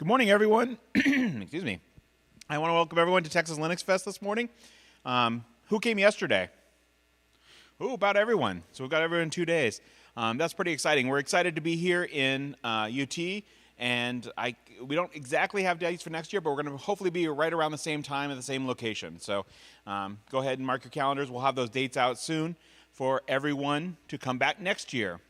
Good morning, everyone. Excuse me. I want to welcome everyone to Texas Linux Fest this morning. Who came yesterday? Oh, about everyone. So we've got everyone in 2 days. That's pretty exciting. We're excited to be here in UT, and we don't exactly have dates for next year, but we're going to hopefully be right around the same time at the same location. So go ahead and mark your calendars. We'll have those dates out soon for everyone to come back next year.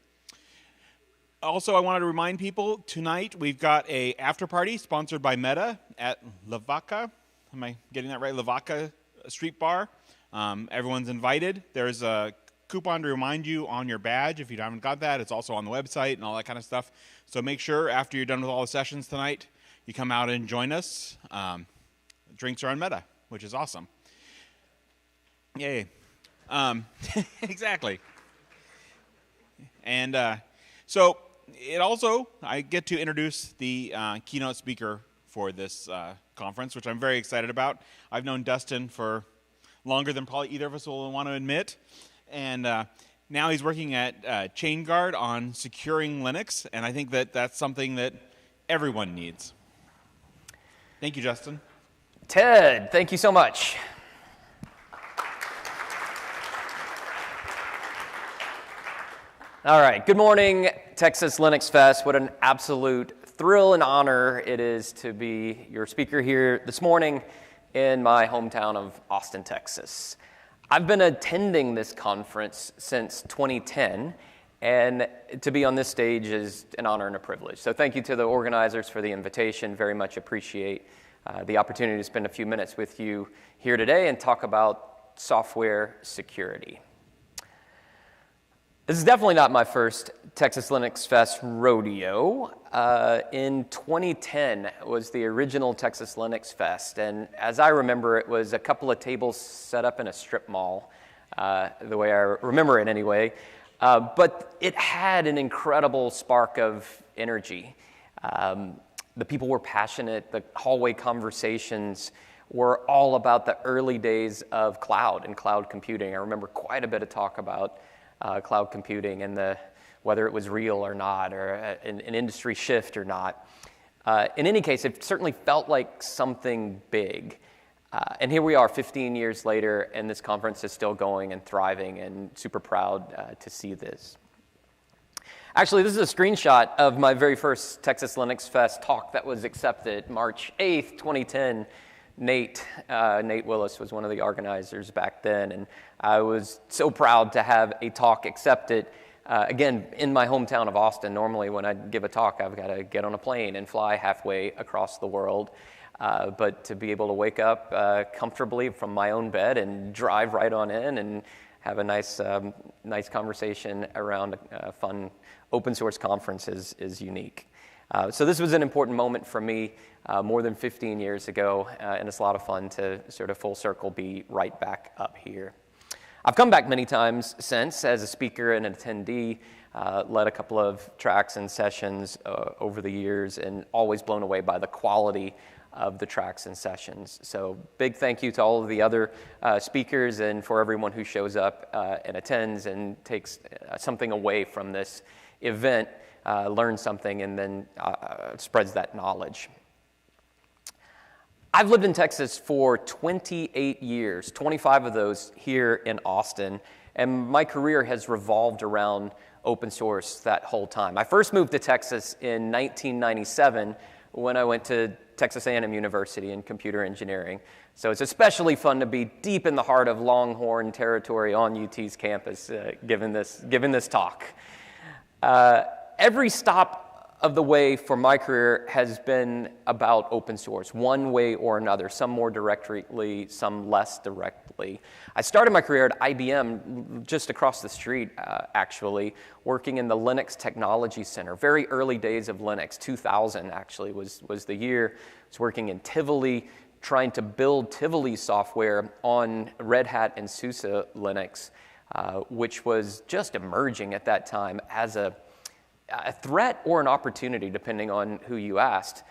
Also, I wanted to remind people, tonight we've got a after party sponsored by Meta at Lavaca. Am I getting that right? Lavaca Street Bar. Everyone's invited. There's a coupon to remind you on your badge if you haven't got that. It's also on the website and all that kind of stuff. So make sure after you're done with all the sessions tonight, you come out and join us. Drinks are on Meta, which is awesome. Yay. Exactly. And so I get to introduce the keynote speaker for this conference, which I'm very excited about. I've known Dustin for longer than probably either of us will want to admit. And now he's working at Chainguard on securing Linux, and I think that that's something that everyone needs. Thank you, Justin. Ted, thank you so much. All right, good morning, Texas Linux Fest. What an absolute thrill and honor it is to be your speaker here this morning in my hometown of Austin, Texas. I've been attending this conference since 2010, and to be on this stage is an honor and a privilege. So thank you to the organizers for the invitation. Very much appreciate the opportunity to spend a few minutes with you here today and talk about software security. This is definitely not my first Texas Linux Fest rodeo. In 2010 was the original Texas Linux Fest, and as I remember, it was a couple of tables set up in a strip mall, the way I remember it anyway. But it had an incredible spark of energy. The people were passionate. The hallway conversations were all about the early days of cloud and cloud computing. I remember quite a bit of talk about cloud computing and whether it was real or not, or an industry shift or not. In any case, it certainly felt like something big. And here we are 15 years later, and this conference is still going and thriving, and super proud to see this. Actually, this is a screenshot of my very first Texas Linux Fest talk that was accepted March 8th, 2010. Nate Willis was one of the organizers back then, and I was so proud to have a talk accepted, again, in my hometown of Austin. Normally when I give a talk, I've got to get on a plane and fly halfway across the world, but to be able to wake up comfortably from my own bed and drive right on in and have a nice conversation around a fun open source conference is unique. So this was an important moment for me more than 15 years ago, and it's a lot of fun to sort of full circle be right back up here. I've come back many times since as a speaker and an attendee, led a couple of tracks and sessions over the years, and always blown away by the quality of the tracks and sessions. So big thank you to all of the other speakers and for everyone who shows up and attends and takes something away from this event, learns something, and then spreads that knowledge. I've lived in Texas for 28 years, 25 of those here in Austin, and my career has revolved around open source that whole time. I first moved to Texas in 1997 when I went to Texas A&M University in computer engineering. So it's especially fun to be deep in the heart of Longhorn territory on UT's campus, given this talk. Every stop of the way for my career has been about open source, one way or another, some more directly, some less directly. I started my career at IBM, just across the street, actually, working in the Linux Technology Center. Very early days of Linux, 2000 actually was the year. I was working in Tivoli, trying to build Tivoli software on Red Hat and SUSE Linux, which was just emerging at that time as a threat or an opportunity, depending on who you asked.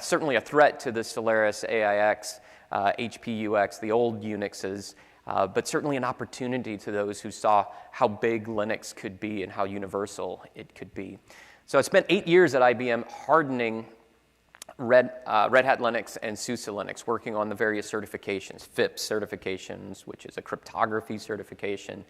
Certainly a threat to the Solaris AIX, HPUX, the old Unixes, but certainly an opportunity to those who saw how big Linux could be and how universal it could be. So I spent 8 years at IBM hardening Red Hat Linux and SUSE Linux, working on the various certifications, FIPS certifications, which is a cryptography certification,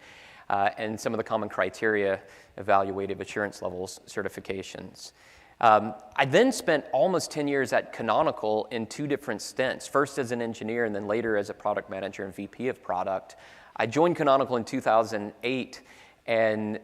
and some of the common criteria, evaluative assurance levels certifications. I then spent almost 10 years at Canonical in 2 different stints, first as an engineer and then later as a product manager and VP of product. I joined Canonical in 2008 and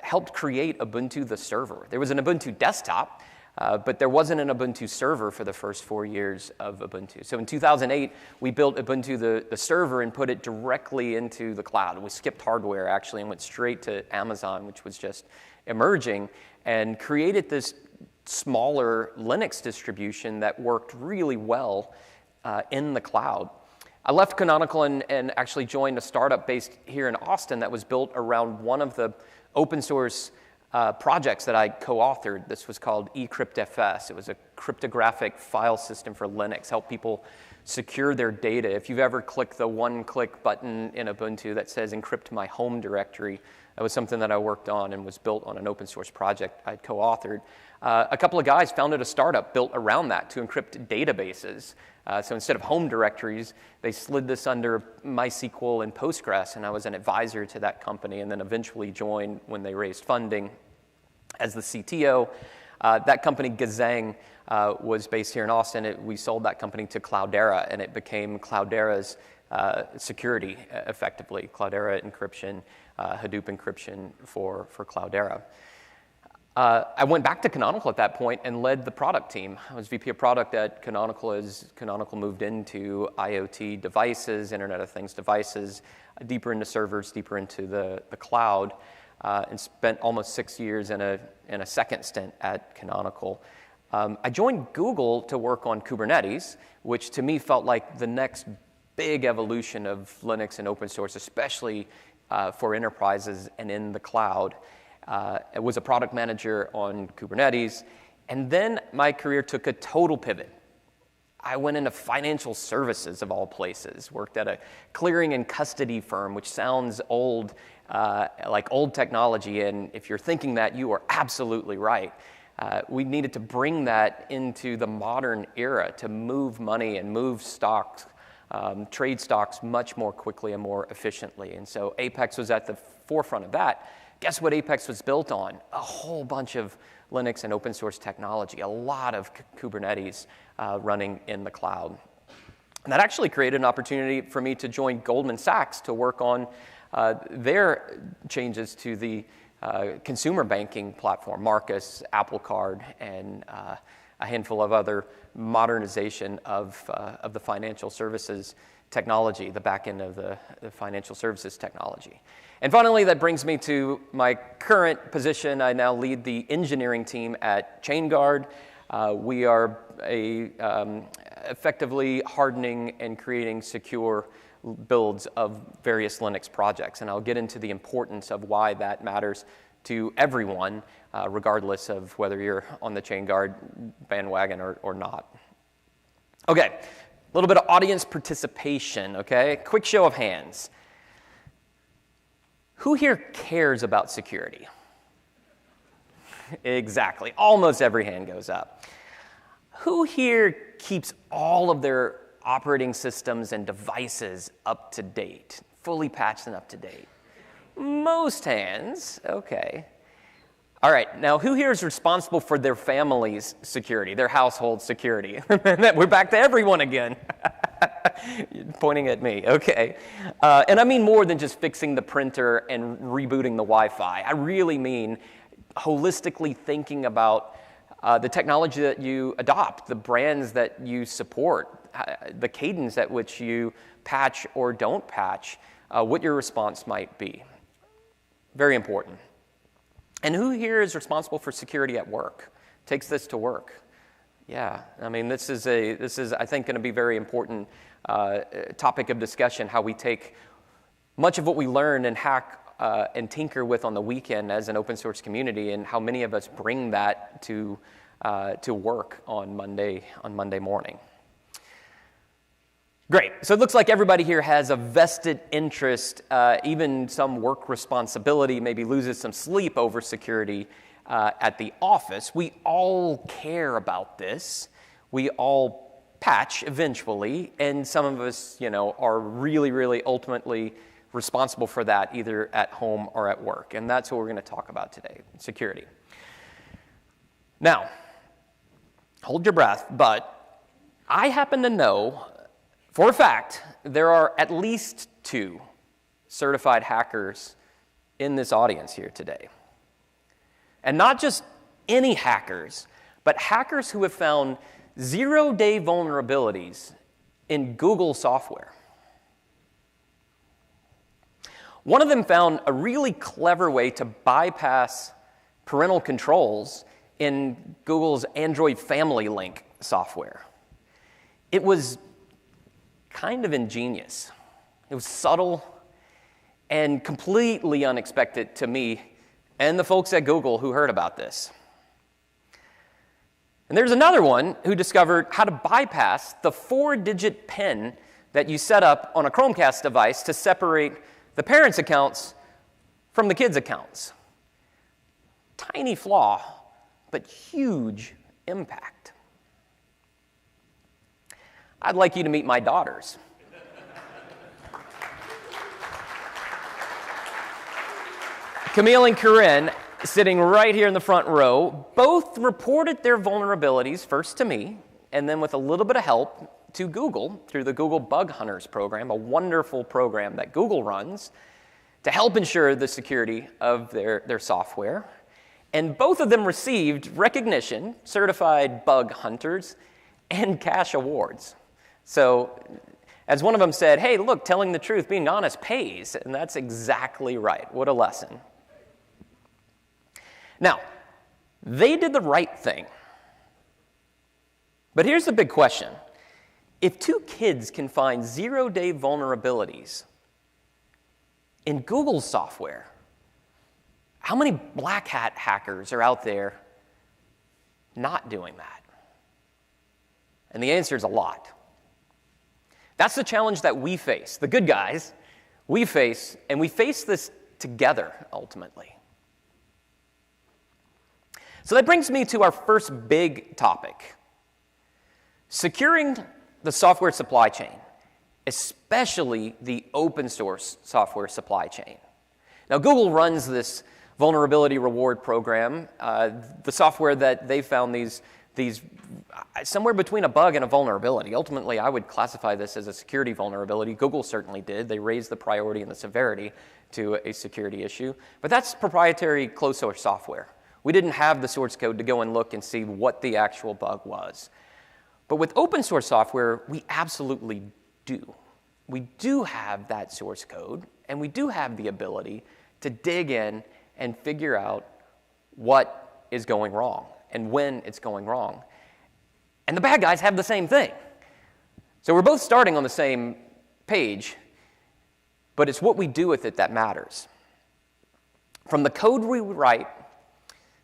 helped create Ubuntu the server. There was an Ubuntu desktop, but there wasn't an Ubuntu server for the first 4 years of Ubuntu. So in 2008, we built Ubuntu the server and put it directly into the cloud. We skipped hardware, actually, and went straight to Amazon, which was just emerging, and created this smaller Linux distribution that worked really well in the cloud. I left Canonical and actually joined a startup based here in Austin that was built around one of the open source projects that I co-authored. This was called eCryptFS. It was a cryptographic file system for Linux, help people secure their data. If you've ever clicked the one-click button in Ubuntu that says encrypt my home directory, that was something that I worked on and was built on an open source project I'd co-authored. A couple of guys founded a startup built around that to encrypt databases. So instead of home directories, they slid this under MySQL and Postgres, and I was an advisor to that company and then eventually joined when they raised funding as the CTO. That company, Gazang, was based here in Austin. We sold that company to Cloudera, and it became Cloudera's security, effectively. Cloudera encryption, Hadoop encryption for Cloudera. I went back to Canonical at that point and led the product team. I was VP of product at Canonical as Canonical moved into IoT devices, Internet of Things devices, deeper into servers, deeper into the cloud, and spent almost 6 years in a second stint at Canonical. I joined Google to work on Kubernetes, which to me felt like the next big evolution of Linux and open source, especially for enterprises and in the cloud. I was a product manager on Kubernetes, and then my career took a total pivot. I went into financial services, of all places, worked at a clearing and custody firm, which sounds old, like old technology, and if you're thinking that, you are absolutely right. We needed to bring that into the modern era to move money and move stocks, trade stocks much more quickly and more efficiently, and so Apex was at the forefront of that. Guess what Apex was built on? A whole bunch of Linux and open source technology, a lot of Kubernetes running in the cloud. And that actually created an opportunity for me to join Goldman Sachs to work on their changes to the consumer banking platform, Marcus, Apple Card, and a handful of other modernization of the financial services technology, the back end of the financial services technology. And finally, that brings me to my current position. I now lead the engineering team at Chainguard. We are effectively hardening and creating secure builds of various Linux projects. And I'll get into the importance of why that matters to everyone, regardless of whether you're on the Chainguard bandwagon or not. Okay, a little bit of audience participation, okay? Quick show of hands. Who here cares about security? Exactly. Almost every hand goes up. Who here keeps all of their operating systems and devices up to date, fully patched and up to date? Most hands. Okay. All right. Now, who here is responsible for their family's security, their household security? We're back to everyone again. Pointing at me, okay. And I mean more than just fixing the printer and rebooting the Wi-Fi. I really mean holistically thinking about the technology that you adopt, the brands that you support, the cadence at which you patch or don't patch, what your response might be. Very important. And who here is responsible for security at work? Takes this to work? Yeah, I mean, this is I think, going to be very important topic of discussion, how we take much of what we learn and hack and tinker with on the weekend as an open source community, and how many of us bring that to work on Monday morning. Great. So it looks like everybody here has a vested interest, even some work responsibility, maybe loses some sleep over security at the office. We all care about this. We all patch eventually, and some of us, are really, really ultimately responsible for that either at home or at work. And that's what we're going to talk about today, security. Now, hold your breath, but I happen to know for a fact there are at least 2 certified hackers in this audience here today. And not just any hackers, but hackers who have found zero-day vulnerabilities in Google software. One of them found a really clever way to bypass parental controls in Google's Android Family Link software. It was kind of ingenious. It was subtle and completely unexpected to me and the folks at Google who heard about this. And there's another one who discovered how to bypass the 4-digit PIN that you set up on a Chromecast device to separate the parents' accounts from the kids' accounts. Tiny flaw, but huge impact. I'd like you to meet my daughters. Camille and Corinne, sitting right here in the front row, both reported their vulnerabilities first to me, and then with a little bit of help to Google through the Google Bug Hunters program, a wonderful program that Google runs to help ensure the security of their software. And both of them received recognition, certified bug hunters, and cash awards. So as one of them said, hey, look, telling the truth, being honest pays. And that's exactly right. What a lesson. Now, they did the right thing. But here's the big question. If 2 kids can find zero-day vulnerabilities in Google's software, how many black hat hackers are out there not doing that? And the answer is a lot. That's the challenge that we face, the good guys, we face, and we face this together, ultimately. So that brings me to our first big topic, securing the software supply chain, especially the open source software supply chain. Now, Google runs this vulnerability reward program. The software that they found these somewhere between a bug and a vulnerability. Ultimately, I would classify this as a security vulnerability. Google certainly did. They raised the priority and the severity to a security issue. But that's proprietary closed source software. We didn't have the source code to go and look and see what the actual bug was. But with open source software, we absolutely do. We do have that source code, and we do have the ability to dig in and figure out what is going wrong and when it's going wrong. And the bad guys have the same thing. So we're both starting on the same page, but it's what we do with it that matters. From the code we write,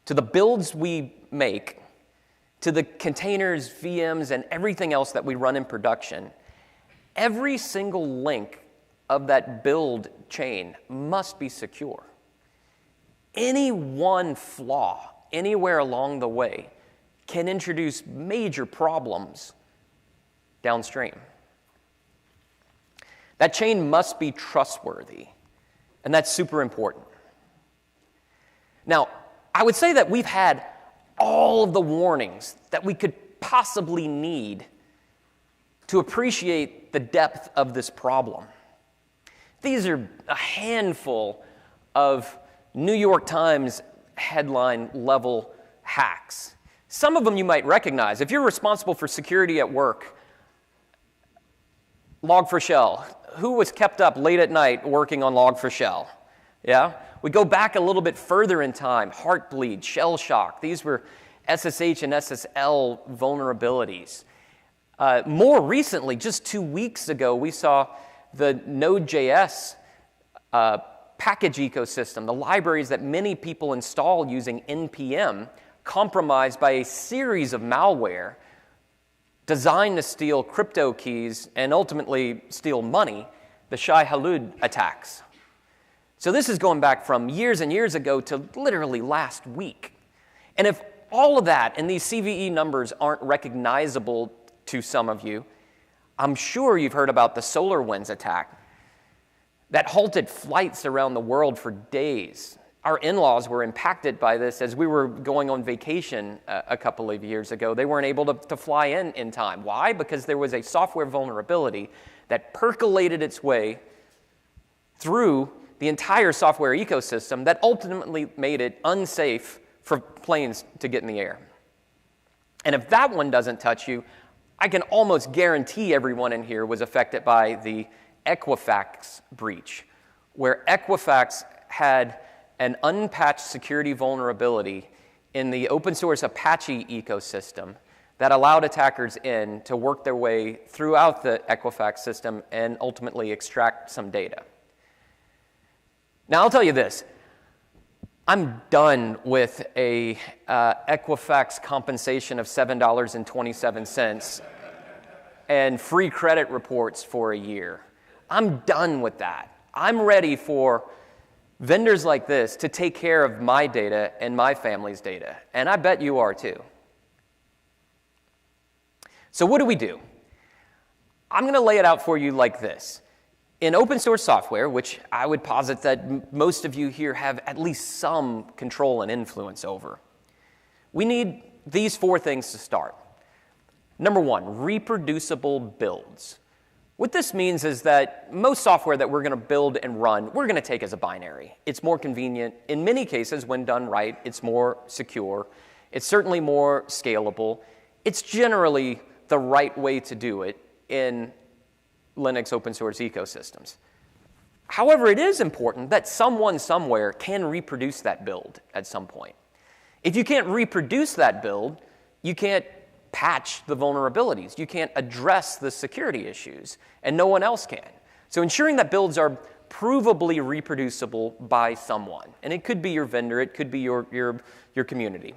to the builds we make, to the containers, VMs, and everything else that we run in production, every single link of that build chain must be secure. Any one flaw anywhere along the way can introduce major problems downstream. That chain must be trustworthy, and that's super important. Now, I would say that we've had all of the warnings that we could possibly need to appreciate the depth of this problem. These are a handful of New York Times headline level hacks. Some of them you might recognize. If you're responsible for security at work, Log4Shell. Who was kept up late at night working on Log4Shell? Yeah? We go back a little bit further in time. Heartbleed, shell shock. These were SSH and SSL vulnerabilities. More recently, just 2 weeks ago, we saw the Node.js package ecosystem, the libraries that many people install using NPM, compromised by a series of malware designed to steal crypto keys and ultimately steal money, the Shai Hulud attacks. So this is going back from years and years ago to literally last week. And if all of that and these CVE numbers aren't recognizable to some of you, I'm sure you've heard about the SolarWinds attack that halted flights around the world for days. Our in-laws were impacted by this as we were going on vacation a couple of years ago. They weren't able to fly in time. Why? Because there was a software vulnerability that percolated its way through the entire software ecosystem that ultimately made it unsafe for planes to get in the air. And if that one doesn't touch you, I can almost guarantee everyone in here was affected by the Equifax breach, where Equifax had an unpatched security vulnerability in the open source Apache ecosystem that allowed attackers in to work their way throughout the Equifax system and ultimately extract some data. Now, I'll tell you this. I'm done with a Equifax compensation of $7.27 and free credit reports for a year. I'm done with that. I'm ready for vendors like this to take care of my data and my family's data, and I bet you are too. So what do? I'm going to lay it out for you like this. In open source software, which I would posit that most of you here have at least some control and influence over, we need these 4 things to start. Number 1, reproducible builds. What this means is that most software that we're going to build and run, we're going to take as a binary. It's more convenient. In many cases, when done right, it's more secure. It's certainly more scalable. It's generally the right way to do it in Linux open source ecosystems. However, it is important that someone somewhere can reproduce that build at some point. If you can't reproduce that build, you can't patch the vulnerabilities. You can't address the security issues, and no one else can. So ensuring that builds are provably reproducible by someone, and it could be your vendor, it could be your community.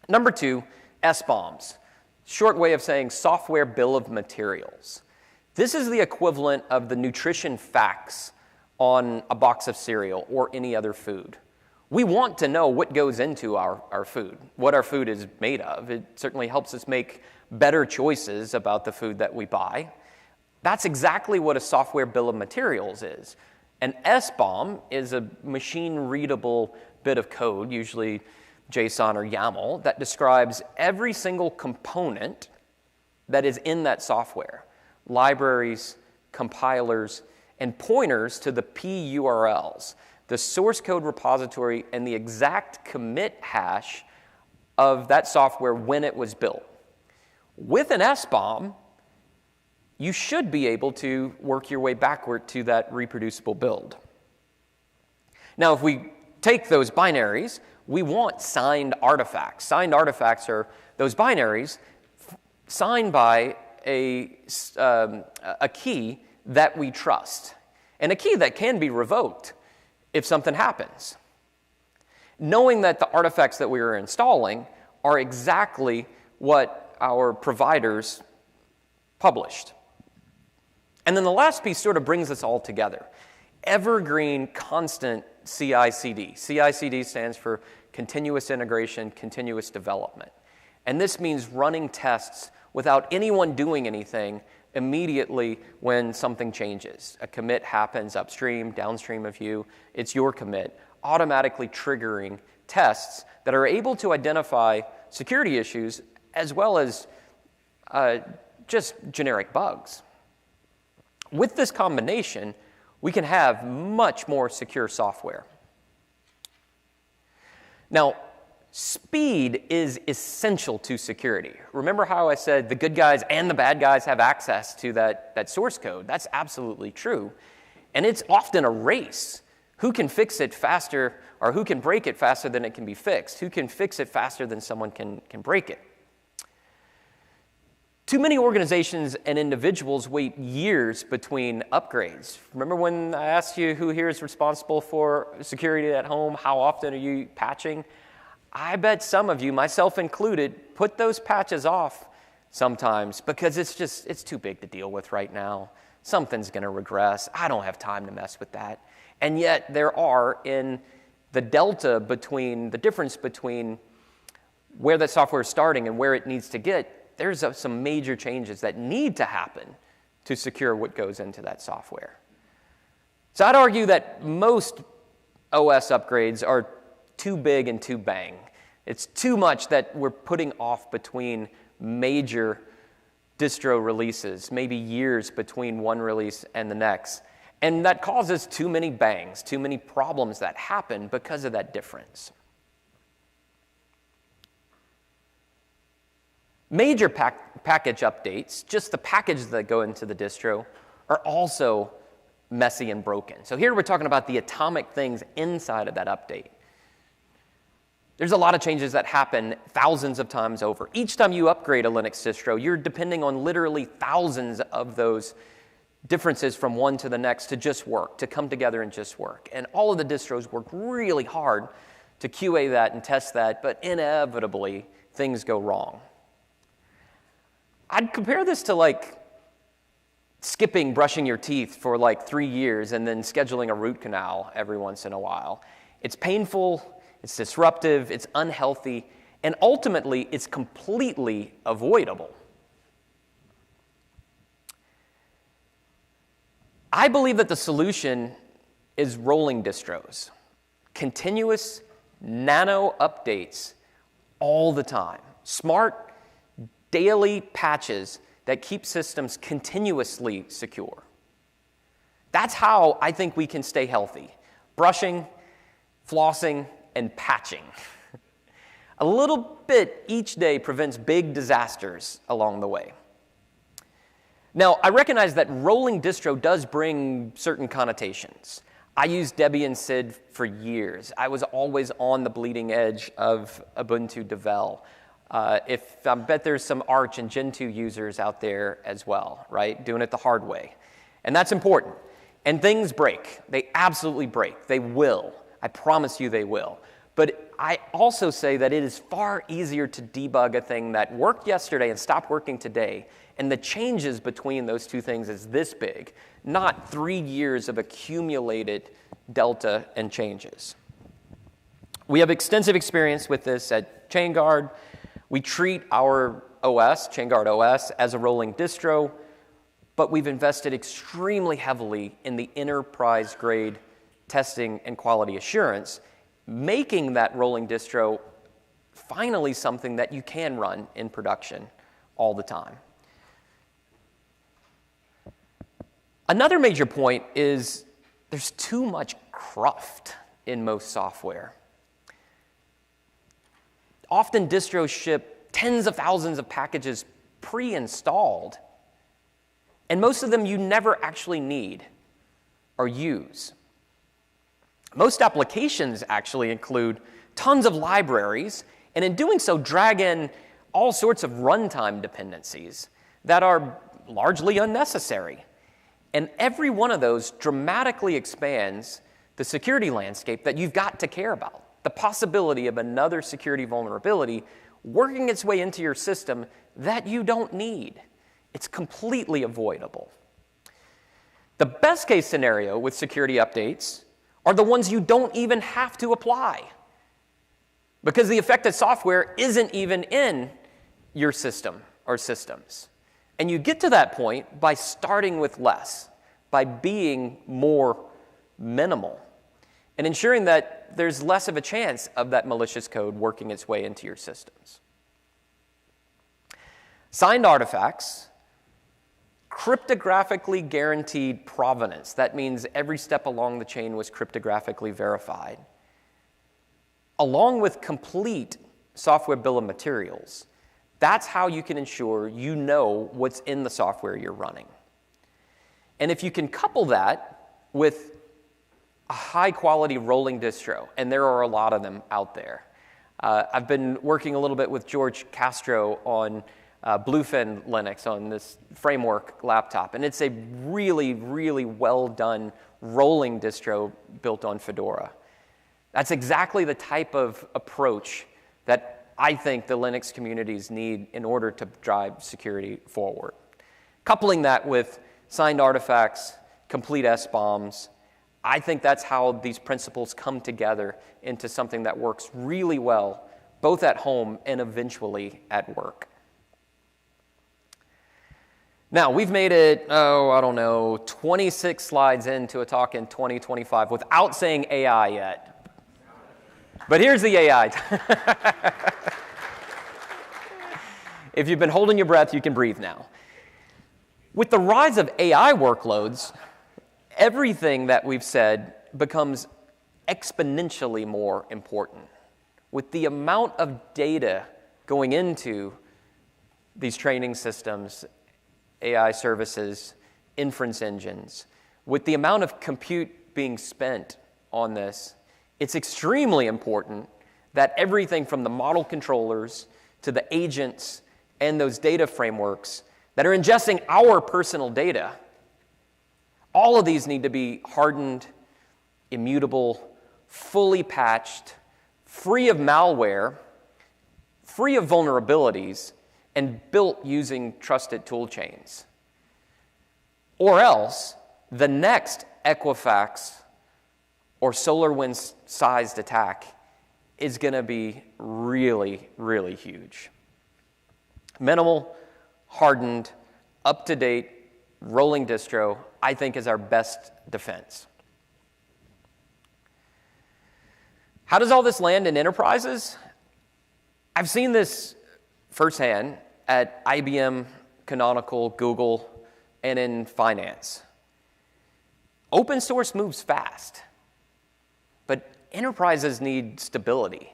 Number 2, SBOMs, short way of saying software bill of materials. This is the equivalent of the nutrition facts on a box of cereal or any other food. We want to know what goes into our food, what our food is made of. It certainly helps us make better choices about the food that we buy. That's exactly what a software bill of materials is. An SBOM is a machine-readable bit of code, usually JSON or YAML, that describes every single component that is in that software. Libraries, compilers, and pointers to the PURLs, the source code repository, and the exact commit hash of that software when it was built. With an SBOM, you should be able to work your way backward to that reproducible build. Now, if we take those binaries, we want signed artifacts. Signed artifacts are those binaries signed by a key that we trust, and a key that can be revoked if something happens. Knowing that the artifacts that we are installing are exactly what our providers published. And then the last piece sort of brings us all together. Evergreen, constant CI/CD. CI/CD stands for continuous integration, continuous development. And this means running tests without anyone doing anything immediately when something changes. A commit happens upstream, downstream of you. It's your commit, automatically triggering tests that are able to identify security issues as well as just generic bugs. With this combination, we can have much more secure software. Now, speed is essential to security. Remember how I said the good guys and the bad guys have access to that source code? That's absolutely true. And it's often a race. Who can fix it faster, or who can break it faster than it can be fixed? Who can fix it faster than someone can break it? Too many organizations and individuals wait years between upgrades. Remember when I asked you who here is responsible for security at home? How often are you patching? I bet some of you, myself included, put those patches off sometimes because it's too big to deal with right now. Something's going to regress. I don't have time to mess with that. And yet there are, in the delta between, the difference between where that software is starting and where it needs to get, there's some major changes that need to happen to secure what goes into that software. So I'd argue that most OS upgrades are too big and too bang. It's too much that we're putting off between major distro releases, maybe years between one release and the next. And that causes too many bangs, too many problems that happen because of that difference. Major package updates, just the packages that go into the distro, are also messy and broken. So here we're talking about the atomic things inside of that update. There's a lot of changes that happen thousands of times over. Each time you upgrade a Linux distro, you're depending on literally thousands of those differences from one to the next to just work, to come together and just work. And all of the distros work really hard to QA that and test that, but inevitably, things go wrong. I'd compare this to like skipping brushing your teeth for like 3 years and then scheduling a root canal every once in a while. It's painful, it's disruptive, it's unhealthy, and ultimately it's completely avoidable. I believe that the solution is rolling distros, continuous nano updates all the time, smart daily patches that keep systems continuously secure. That's how I think we can stay healthy. Brushing, flossing, and patching. A little bit each day prevents big disasters along the way. Now, I recognize that rolling distro does bring certain connotations. I used Debian SID for years. I was always on the bleeding edge of Ubuntu Devel. I bet there's some Arch and Gentoo users out there as well, right? Doing it the hard way. And that's important. And things break. They absolutely break. They will. I promise you they will. But I also say that it is far easier to debug a thing that worked yesterday and stopped working today. And the changes between those two things is this big, not 3 years of accumulated delta and changes. We have extensive experience with this at Chainguard. We treat our OS, Chainguard OS, as a rolling distro, but we've invested extremely heavily in the enterprise-grade testing and quality assurance, making that rolling distro finally something that you can run in production all the time. Another major point is there's too much cruft in most software. Often distros ship tens of thousands of packages pre-installed, and most of them you never actually need or use. Most applications actually include tons of libraries, and in doing so drag in all sorts of runtime dependencies that are largely unnecessary. And every one of those dramatically expands the security landscape that you've got to care about. The possibility of another security vulnerability working its way into your system that you don't need. It's completely avoidable. The best case scenario with security updates are the ones you don't even have to apply, because the affected software isn't even in your system or systems. And you get to that point by starting with less, by being more minimal, and ensuring that there's less of a chance of that malicious code working its way into your systems. Signed artifacts, cryptographically guaranteed provenance. That means every step along the chain was cryptographically verified. Along with complete software bill of materials. That's how you can ensure you know what's in the software you're running. And if you can couple that with a high-quality rolling distro, and there are a lot of them out there. I've been working a little bit with George Castro on Bluefin Linux on this framework laptop, and it's a really, really well-done rolling distro built on Fedora. That's exactly the type of approach that I think the Linux communities need in order to drive security forward. Coupling that with signed artifacts, complete SBOMs, I think that's how these principles come together into something that works really well both at home and eventually at work. Now, we've made it, 26 slides into a talk in 2025 without saying AI yet. But here's the AI. If you've been holding your breath, you can breathe now. With the rise of AI workloads, everything that we've said becomes exponentially more important. With the amount of data going into these training systems, AI services, inference engines, with the amount of compute being spent on this, it's extremely important that everything from the model controllers to the agents and those data frameworks that are ingesting our personal data, all of these need to be hardened, immutable, fully patched, free of malware, free of vulnerabilities, and built using trusted tool chains. Or else, the next Equifax or SolarWinds-sized attack is going to be really, really huge. Minimal, hardened, up-to-date, rolling distro, I think, is our best defense. How does all this land in enterprises? I've seen this firsthand at IBM, Canonical, Google, and in finance. Open source moves fast, but enterprises need stability.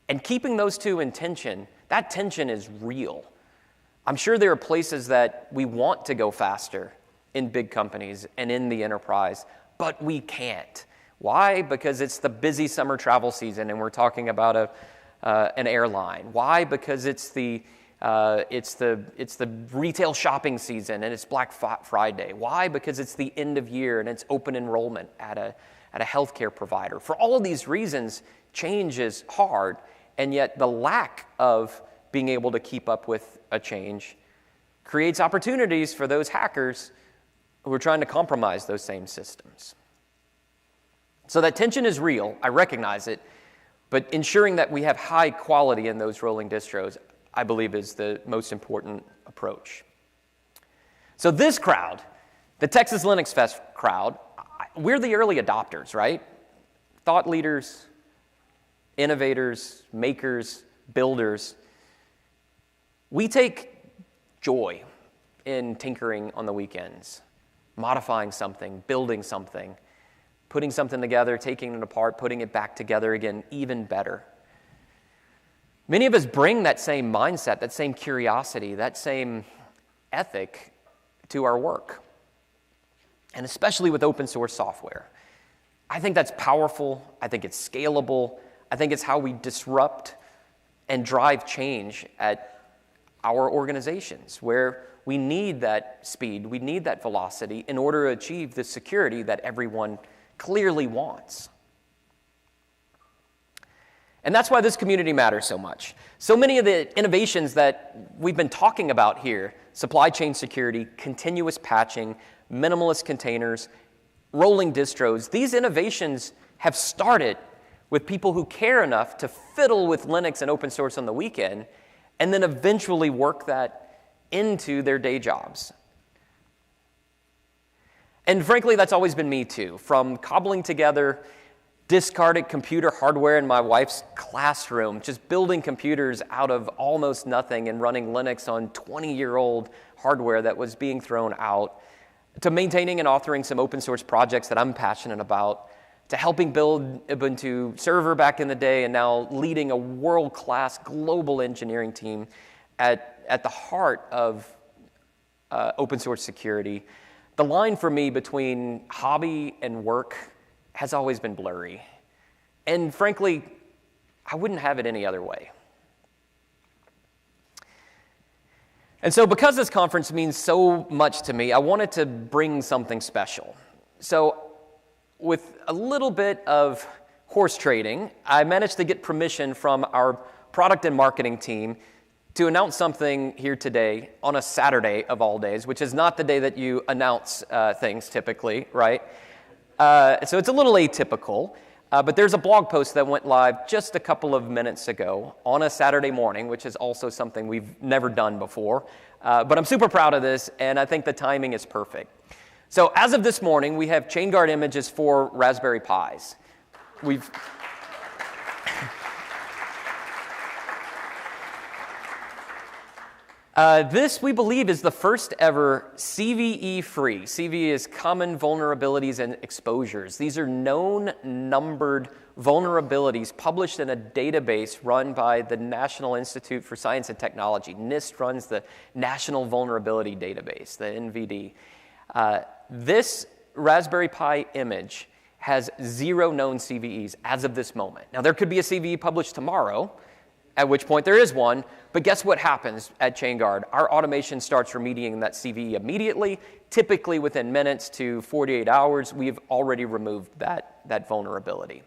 And keeping those two in tension, that tension is real. I'm sure there are places that we want to go faster in big companies and in the enterprise, but we can't. Why? Because it's the busy summer travel season and we're talking about an airline. Why? Because it's the retail shopping season and it's Black Friday. Why? Because it's the end of year and it's open enrollment at a healthcare provider. For all of these reasons, change is hard, and yet the lack of being able to keep up with a change creates opportunities for those hackers who are trying to compromise those same systems. So that tension is real, I recognize it, but ensuring that we have high quality in those rolling distros, I believe, is the most important approach. So this crowd, the Texas Linux Fest crowd, we're the early adopters, right? Thought leaders, innovators, makers, builders. We take joy in tinkering on the weekends, modifying something, building something, putting something together, taking it apart, putting it back together again, even better. Many of us bring that same mindset, that same curiosity, that same ethic to our work, and especially with open source software. I think that's powerful. I think it's scalable. I think it's how we disrupt and drive change at our organizations, where we need that speed, we need that velocity in order to achieve the security that everyone clearly wants. And that's why this community matters so much. So many of the innovations that we've been talking about here, supply chain security, continuous patching, minimalist containers, rolling distros, these innovations have started with people who care enough to fiddle with Linux and open source on the weekend, and then eventually work that into their day jobs. And frankly, that's always been me too. From cobbling together discarded computer hardware in my wife's classroom, just building computers out of almost nothing and running Linux on 20-year-old hardware that was being thrown out, to maintaining and authoring some open source projects that I'm passionate about, to helping build Ubuntu server back in the day, and now leading a world-class global engineering team at the heart of open source security. The line for me between hobby and work has always been blurry. And frankly, I wouldn't have it any other way. And so because this conference means so much to me, I wanted to bring something special. So with a little bit of horse trading, I managed to get permission from our product and marketing team to announce something here today on a Saturday of all days, which is not the day that you announce things typically, right? So it's a little atypical. But there's a blog post that went live just a couple of minutes ago on a Saturday morning, which is also something we've never done before. But I'm super proud of this, and I think the timing is perfect. So as of this morning, we have Chainguard images for Raspberry Pis. This, we believe, is the first ever CVE-free. CVE is Common Vulnerabilities and Exposures. These are known numbered vulnerabilities published in a database run by the National Institute for Science and Technology. NIST runs the National Vulnerability Database, the NVD. This Raspberry Pi image has 0 known CVEs as of this moment. Now, there could be a CVE published tomorrow, at which point there is one, but guess what happens at Chainguard? Our automation starts remediating that CVE immediately. Typically within minutes to 48 hours, we've already removed that vulnerability.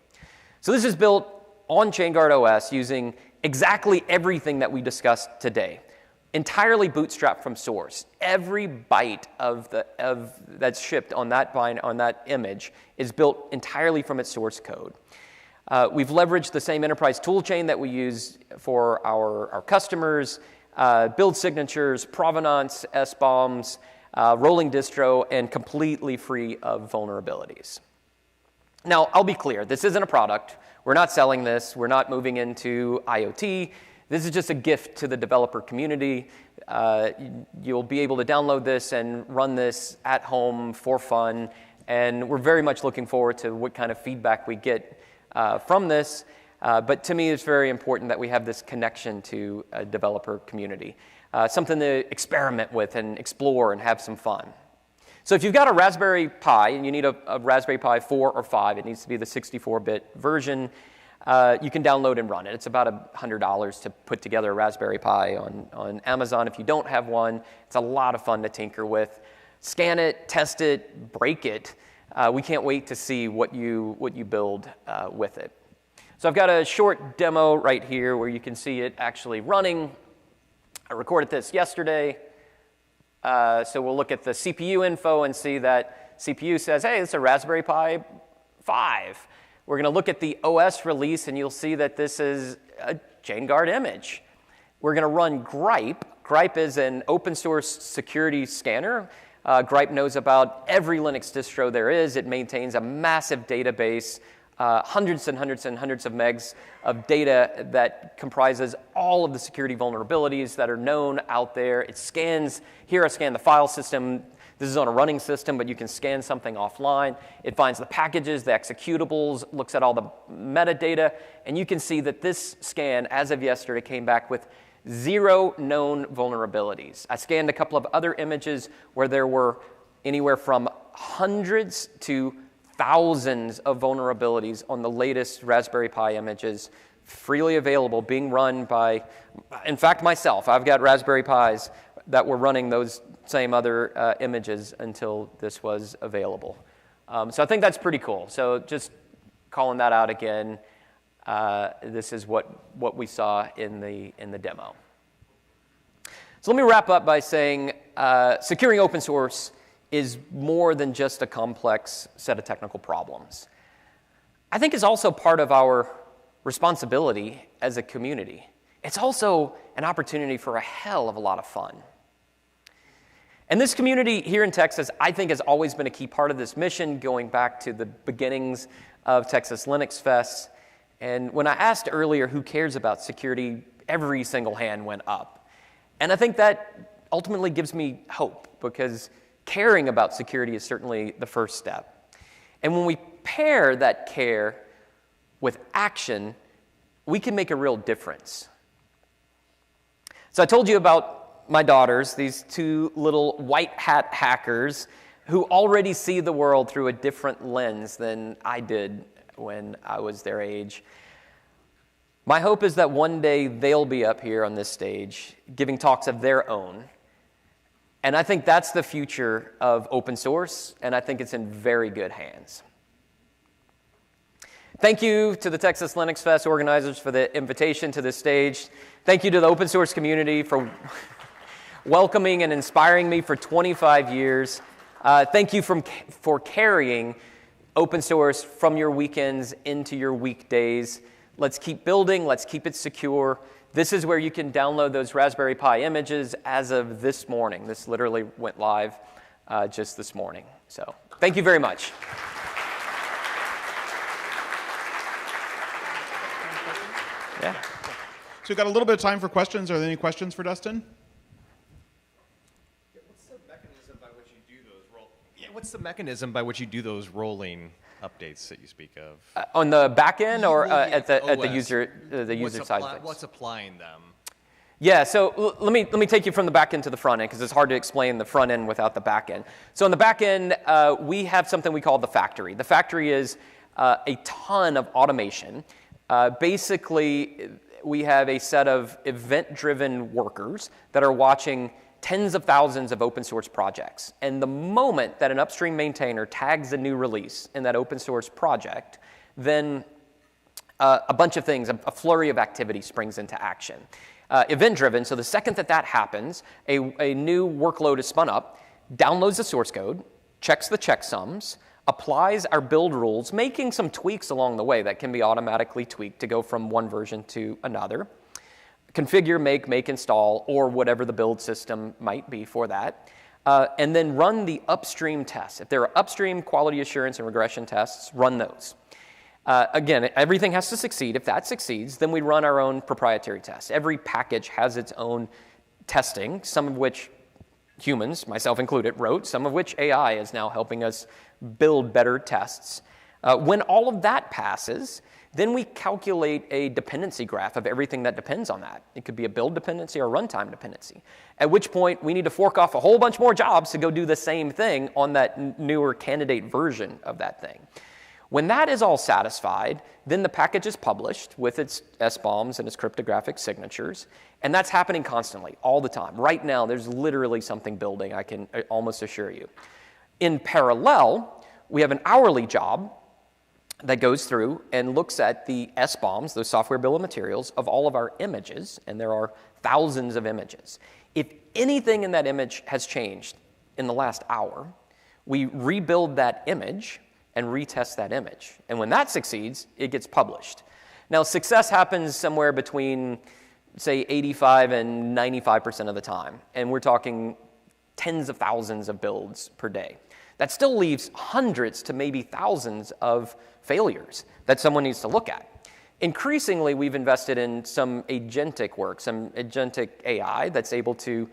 So this is built on Chainguard OS using exactly everything that we discussed today. Entirely bootstrapped from source. Every byte that's shipped on that image is built entirely from its source code. We've leveraged the same enterprise toolchain that we use for our customers, build signatures, provenance, SBOMs, rolling distro, and completely free of vulnerabilities. Now, I'll be clear, this isn't a product. We're not selling this. We're not moving into IoT. This is just a gift to the developer community. You'll be able to download this and run this at home for fun, and we're very much looking forward to what kind of feedback we get from this, but to me it's very important that we have this connection to a developer community, something to experiment with and explore and have some fun. So if you've got a Raspberry Pi and you need a Raspberry Pi 4 or 5, it needs to be the 64-bit version, you can download and run it. It's about $100 to put together a Raspberry Pi on Amazon. If you don't have one, it's a lot of fun to tinker with. Scan it, test it, break it. We can't wait to see what you build with it. So I've got a short demo right here where you can see it actually running. I recorded this yesterday. So we'll look at the CPU info and see that CPU says, hey, it's a Raspberry Pi 5. We're going to look at the OS release, and you'll see that this is a Chainguard image. We're going to run Gripe. Gripe is an open source security scanner. Gripe knows about every Linux distro there is. It maintains a massive database, hundreds and hundreds and hundreds of megs of data that comprises all of the security vulnerabilities that are known out there. It scans, here I scan the file system. This is on a running system, but you can scan something offline. It finds the packages, the executables, looks at all the metadata, and you can see that this scan, as of yesterday, came back with 0 known vulnerabilities. I scanned a couple of other images where there were anywhere from hundreds to thousands of vulnerabilities on the latest Raspberry Pi images, freely available, being run by, in fact, myself. I've got Raspberry Pis that were running those same other images until this was available. So I think that's pretty cool. So just calling that out again. This is what we saw in the demo. So let me wrap up by saying securing open source is more than just a complex set of technical problems. I think it's also part of our responsibility as a community. It's also an opportunity for a hell of a lot of fun. And this community here in Texas, I think, has always been a key part of this mission, going back to the beginnings of Texas Linux Fest. And when I asked earlier who cares about security, every single hand went up. And I think that ultimately gives me hope, because caring about security is certainly the first step. And when we pair that care with action, we can make a real difference. So I told you about my daughters, these 2 little white hat hackers who already see the world through a different lens than I did when I was their age. My hope is that one day they'll be up here on this stage giving talks of their own. And I think that's the future of open source, and I think it's in very good hands. Thank you to the Texas Linux Fest organizers for the invitation to this stage. Thank you to the open source community for welcoming and inspiring me for 25 years. Thank you for carrying Open source from your weekends into your weekdays. Let's keep building. Let's keep it secure. This is where you can download those Raspberry Pi images as of this morning. This literally went live just this morning. So thank you very much. Yeah. So we've got a little bit of time for questions. Are there any questions for Dustin? What's the mechanism by which you do those rolling updates that you speak of? On the back end or at the user side of things? What's applying them? Yeah, so let me take you from the back end to the front end, because it's hard to explain the front end without the back end. So on the back end, we have something we call the factory. The factory is a ton of automation. Basically, we have a set of event-driven workers that are watching tens of thousands of open source projects. And the moment that an upstream maintainer tags a new release in that open source project, then a bunch of things, a flurry of activity springs into action. Event-driven, so the second that happens, a new workload is spun up, downloads the source code, checks the checksums, applies our build rules, making some tweaks along the way that can be automatically tweaked to go from one version to another. Configure, make, install, or whatever the build system might be for that. And then run the upstream tests. If there are upstream quality assurance and regression tests, run those. Again, everything has to succeed. If that succeeds, then we run our own proprietary tests. Every package has its own testing, some of which humans, myself included, wrote, some of which AI is now helping us build better tests. When all of that passes, then we calculate a dependency graph of everything that depends on that. It could be a build dependency or runtime dependency, at which point we need to fork off a whole bunch more jobs to go do the same thing on that newer candidate version of that thing. When that is all satisfied, then the package is published with its SBOMs and its cryptographic signatures, and that's happening constantly, all the time. Right now, there's literally something building, I can almost assure you. In parallel, we have an hourly job that goes through and looks at the SBOMs, those software bill of materials, of all of our images, and there are thousands of images. If anything in that image has changed in the last hour, we rebuild that image and retest that image. And when that succeeds, it gets published. Now, success happens somewhere between, say, 85 and 95% of the time, and we're talking tens of thousands of builds per day. That still leaves hundreds to maybe thousands of failures that someone needs to look at. Increasingly, we've invested in some agentic work, some agentic AI that's able to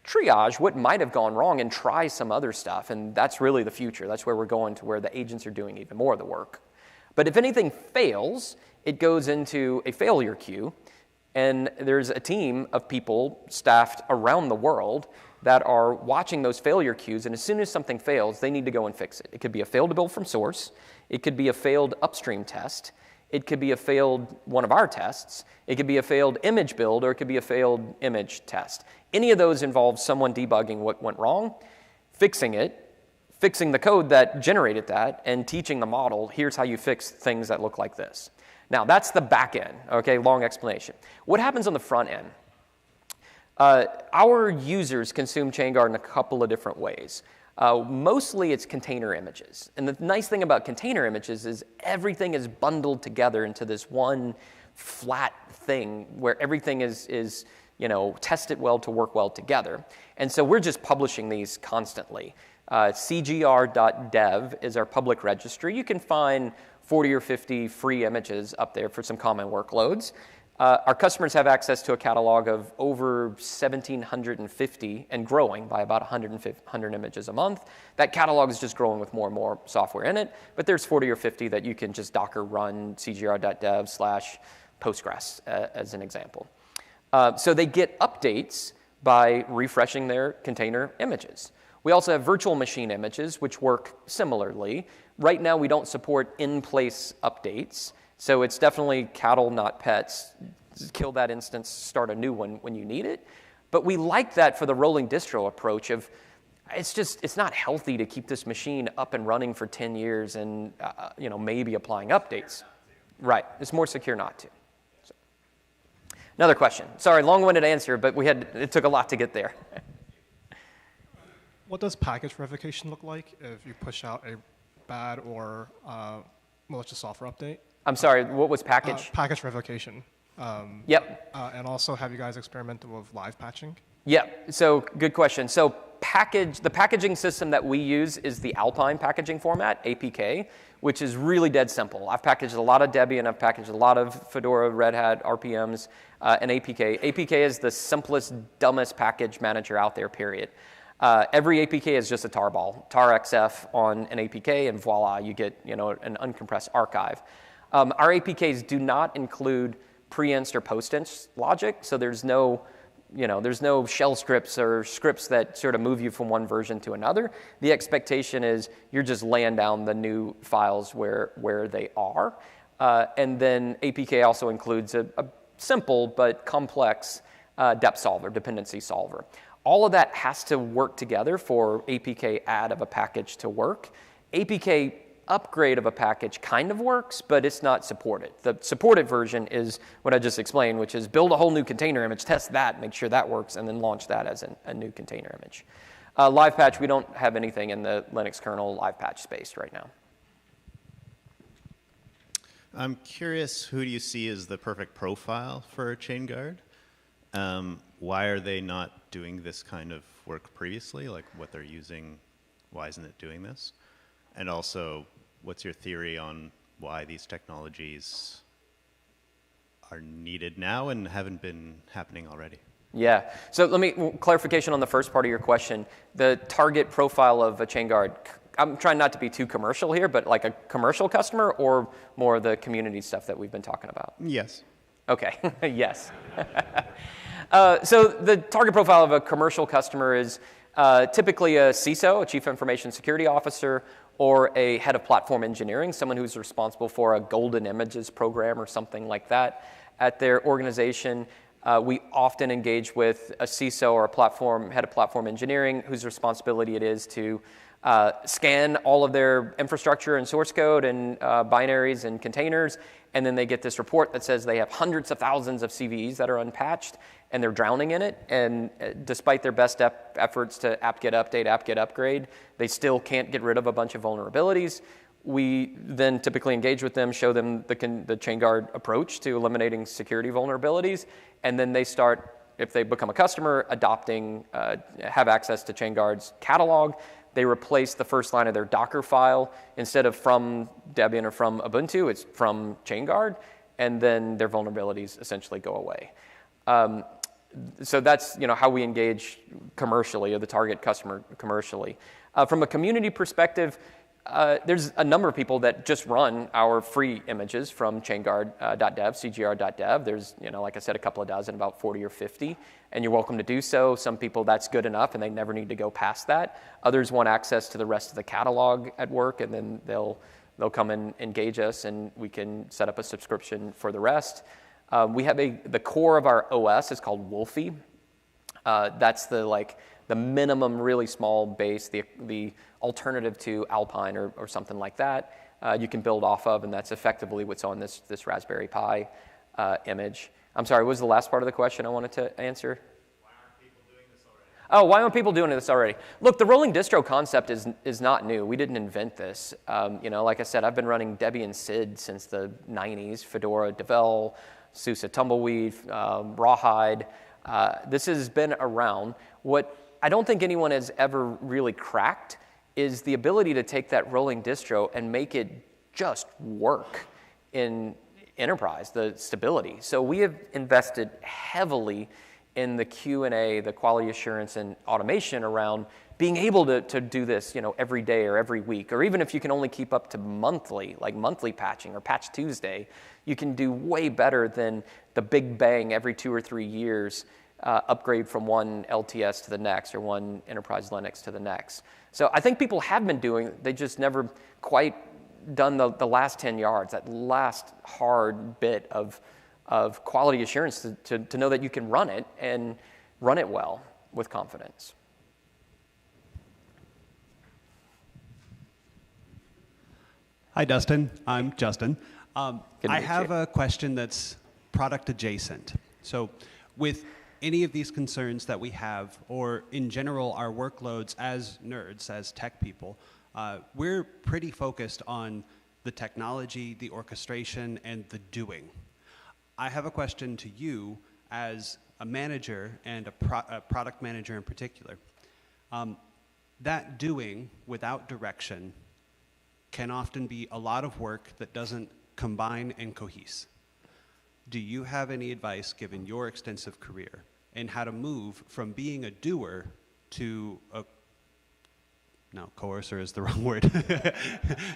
triage what might have gone wrong and try some other stuff, and that's really the future. That's where we're going, to where the agents are doing even more of the work. But if anything fails, it goes into a failure queue, and there's a team of people staffed around the world that are watching those failure queues, and as soon as something fails, they need to go and fix it. It could be a failed build from source. It could be a failed upstream test. It could be a failed one of our tests. It could be a failed image build, or it could be a failed image test. Any of those involves someone debugging what went wrong, fixing it, fixing the code that generated that, and teaching the model, here's how you fix things that look like this. Now, that's the back end, okay, long explanation. What happens on the front end? Our users consume Chainguard in a couple of different ways. Mostly it's container images. And the nice thing about container images is everything is bundled together into this one flat thing where everything is tested well to work well together. And so we're just publishing these constantly. cgr.dev is our public registry. You can find 40 or 50 free images up there for some common workloads. Our customers have access to a catalog of over 1,750 and growing by about 100 images a month. That catalog is just growing with more and more software in it, but there's 40 or 50 that you can just Docker run cgr.dev/Postgres as an example. So they get updates by refreshing their container images. We also have virtual machine images, which work similarly. Right now, we don't support in-place updates. So it's definitely cattle, not pets. Kill that instance, start a new one when you need it. But we like that for the rolling distro approach of, it's not healthy to keep this machine up and running for 10 years and maybe applying updates. Right, it's more secure not to. So. Another question. Sorry, long-winded answer, but it took a lot to get there. What does package verification look like if you push out a bad or malicious software update? I'm sorry, what was package? Package revocation. Yep. And also, have you guys experimented with live patching? Yep, so good question. So the packaging system that we use is the Alpine packaging format, APK, which is really dead simple. I've packaged a lot of Debian, I've packaged a lot of Fedora, Red Hat, RPMs, and APK. APK is the simplest, dumbest package manager out there, period. Every APK is just a tarball, tar-xf on an APK, and voila, you get an uncompressed archive. Our APKs do not include pre-inst or post-inst logic, so there's no shell scripts or scripts that sort of move you from one version to another. The expectation is you're just laying down the new files where they are. And then APK also includes a simple but complex dep solver, dependency solver. All of that has to work together for APK add of a package to work. APK upgrade of a package kind of works, but it's not supported. The supported version is what I just explained, which is build a whole new container image, test that, make sure that works, and then launch that as a new container image. Live patch, we don't have anything in the Linux kernel live patch space right now. I'm curious, who do you see as the perfect profile for Chainguard? Why are they not doing this kind of work previously? Like what they're using, why isn't it doing this? And also, what's your theory on why these technologies are needed now and haven't been happening already? Yeah, so clarification on the first part of your question. The target profile of a Chainguard, I'm trying not to be too commercial here, but like a commercial customer or more the community stuff that we've been talking about? Yes. Okay, yes. So the target profile of a commercial customer is typically a CISO, a Chief Information Security Officer, or a head of platform engineering, someone who's responsible for a golden images program or something like that at their organization. We often engage with a CISO or a head of platform engineering whose responsibility it is to scan all of their infrastructure and source code and binaries and containers, and then they get this report that says they have hundreds of thousands of CVEs that are unpatched, and they're drowning in it, and despite their best efforts to apt-get update, apt-get upgrade, they still can't get rid of a bunch of vulnerabilities. We then typically engage with them, show them the Chainguard approach to eliminating security vulnerabilities, and then they start, if they become a customer, adopting, have access to Chainguard's catalog. They replace the first line of their Docker file. Instead of from Debian or from Ubuntu, it's from Chainguard, and then their vulnerabilities essentially go away. So that's how we engage commercially, or the target customer commercially. From a community perspective, there's a number of people that just run our free images from chainguard.dev, cgr.dev. There's, like I said, a couple of dozen, about 40 or 50, and you're welcome to do so. Some people, that's good enough, and they never need to go past that. Others want access to the rest of the catalog at work, and then they'll come and engage us, and we can set up a subscription for the rest. We have the core of our OS is called Wolfie. That's the minimum really small base, the alternative to Alpine or something like that. You can build off of, and that's effectively what's on this Raspberry Pi image. I'm sorry, what was the last part of the question I wanted to answer? Why aren't people doing this already? Oh, why aren't people doing this already? Look, the rolling distro concept is not new. We didn't invent this. Like I said, I've been running Debian SID since the 90s, Fedora, Devel, SUSE Tumbleweed, Rawhide. This has been around. What I don't think anyone has ever really cracked is the ability to take that rolling distro and make it just work in enterprise, the stability. So we have invested heavily in the Q&A, the quality assurance and automation around being able to do this, every day or every week, or even if you can only keep up to monthly, like monthly patching or Patch Tuesday, you can do way better than the big bang every 2 or 3 years upgrade from one LTS to the next or one enterprise Linux to the next. So I think people have been doing, they just never quite done the last 10 yards, that last hard bit of quality assurance to know that you can run it and run it well with confidence. Hi, Dustin. I'm Justin. Good to I meet have you. a question that's product adjacent. So with any of these concerns that we have, or in general our workloads as nerds, as tech people, we're pretty focused on the technology, the orchestration, and the doing. I have a question to you as a manager and a product manager in particular. That doing without direction can often be a lot of work that doesn't combine and cohese. Do you have any advice, given your extensive career, in how to move from being a doer to a, no, coercer is the wrong word,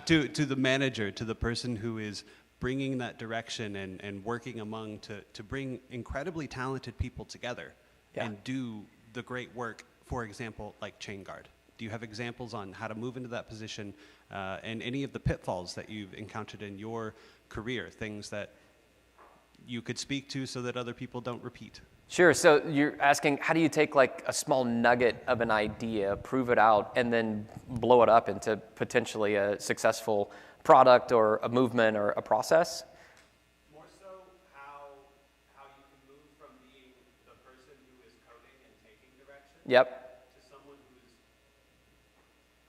to the manager, to the person who is bringing that direction and working among to bring incredibly talented people together and do the great work, for example, like Chainguard? Do you have examples on how to move into that position and any of the pitfalls that you've encountered in your career, things that you could speak to so that other people don't repeat? Sure. So you're asking, how do you take like a small nugget of an idea, prove it out, and then blow it up into potentially a successful product or a movement or a process? More so how you can move from being the person who is coding and taking direction to someone who's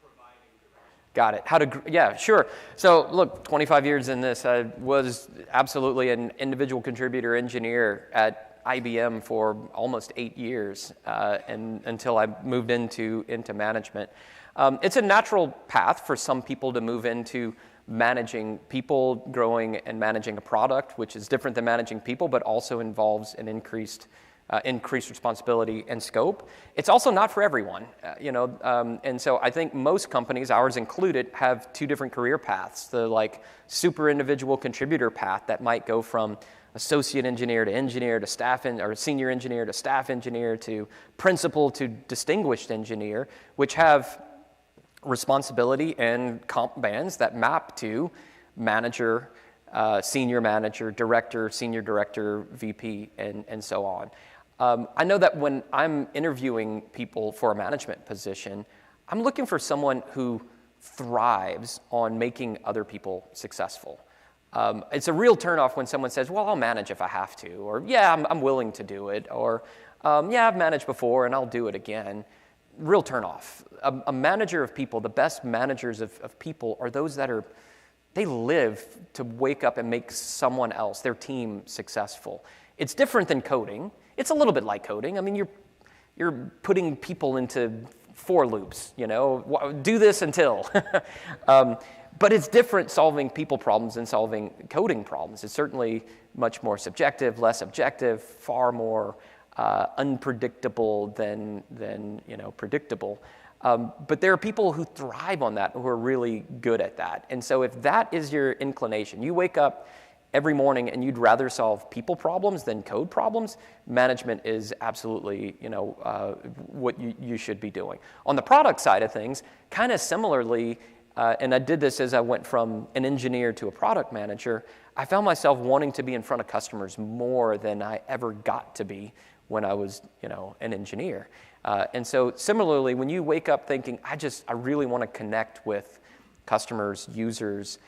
providing direction. Got it. Yeah, sure. So look, 25 years in this, I was absolutely an individual contributor engineer at IBM for almost 8 years and until I moved into management. It's a natural path for some people to move into managing people, growing and managing a product, which is different than managing people, but also involves an increased responsibility and scope. It's also not for everyone, and so I think most companies, ours included, have two different career paths. The like super individual contributor path that might go from associate engineer to staff or senior engineer to staff engineer to principal to distinguished engineer, which have responsibility and comp bands that map to manager, senior manager, director, senior director, VP, and so on. I know that when I'm interviewing people for a management position, I'm looking for someone who thrives on making other people successful. It's a real turnoff when someone says, well, I'll manage if I have to, or yeah, I'm willing to do it, or yeah, I've managed before and I'll do it again. Real turnoff. A manager of people, the best managers of people are those that they live to wake up and make someone else, their team, successful. It's different than coding. It's a little bit like coding. I mean, you're putting people into for loops, do this until. But it's different solving people problems than solving coding problems. It's certainly much more subjective, less objective, far more unpredictable than predictable. But there are people who thrive on that, who are really good at that. And so if that is your inclination, you wake up every morning and you'd rather solve people problems than code problems, management is absolutely what you should be doing. On the product side of things, kind of similarly, and I did this as I went from an engineer to a product manager, I found myself wanting to be in front of customers more than I ever got to be when I was, an engineer. And so similarly, when you wake up thinking, I really want to connect with customers, users,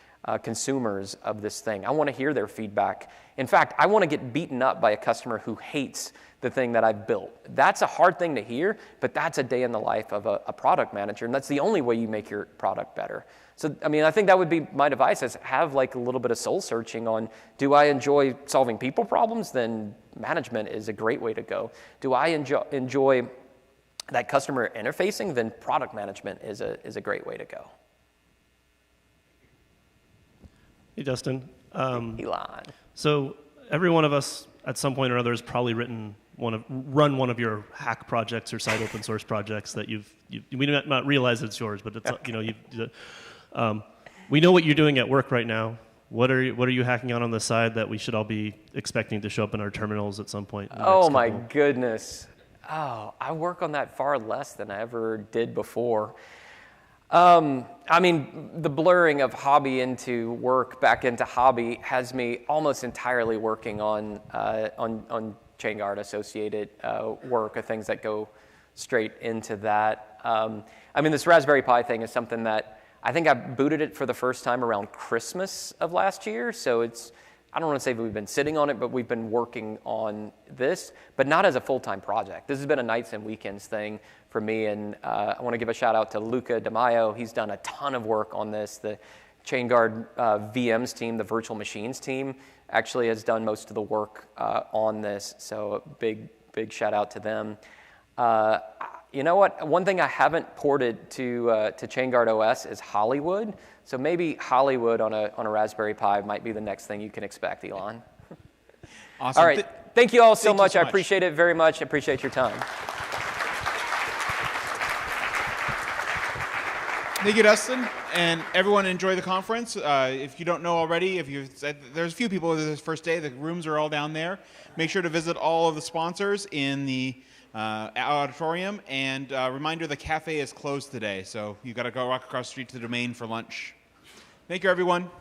consumers of this thing. I want to hear their feedback. In fact, I want to get beaten up by a customer who hates the thing that I've built. That's a hard thing to hear, but that's a day in the life of a product manager, and that's the only way you make your product better. So, I think that would be my advice, is have like a little bit of soul searching on, do I enjoy solving people problems? Then management is a great way to go. Do I enjoy that customer interfacing? Then product management is a great way to go. Hey, Dustin. Elon. So every one of us at some point or other has probably run one of your hack projects or side open source projects that we may not realize it's yours, but it's we know what you're doing at work right now. What are you hacking on the side that we should all be expecting to show up in our terminals at some point? Oh my goodness. Oh, I work on that far less than I ever did before. The blurring of hobby into work back into hobby has me almost entirely working on Chainguard associated work, or things that go straight into that. This Raspberry Pi thing is something that I think I booted it for the first time around Christmas of last year, so it's I don't want to say that we've been sitting on it, but we've been working on this, but not as a full-time project. This has been a nights and weekends thing for me, and I want to give a shout out to Luca DeMaio. He's done a ton of work on this. The Chainguard VMs team, the virtual machines team, actually has done most of the work on this, so a big shout out to them. You know what? One thing I haven't ported to Chainguard OS is Hollywood. So maybe Hollywood on a Raspberry Pi might be the next thing you can expect, Elon. Awesome. All right. Thank you all so Thank you much. so I much. appreciate it very much. I appreciate your time. Thank you, Dustin, and everyone enjoy the conference. If you don't know already, there's a few people this first day. The rooms are all down there. Make sure to visit all of the sponsors in the auditorium. And reminder, the cafe is closed today, so you got to go walk across the street to the Domain for lunch. Thank you, everyone.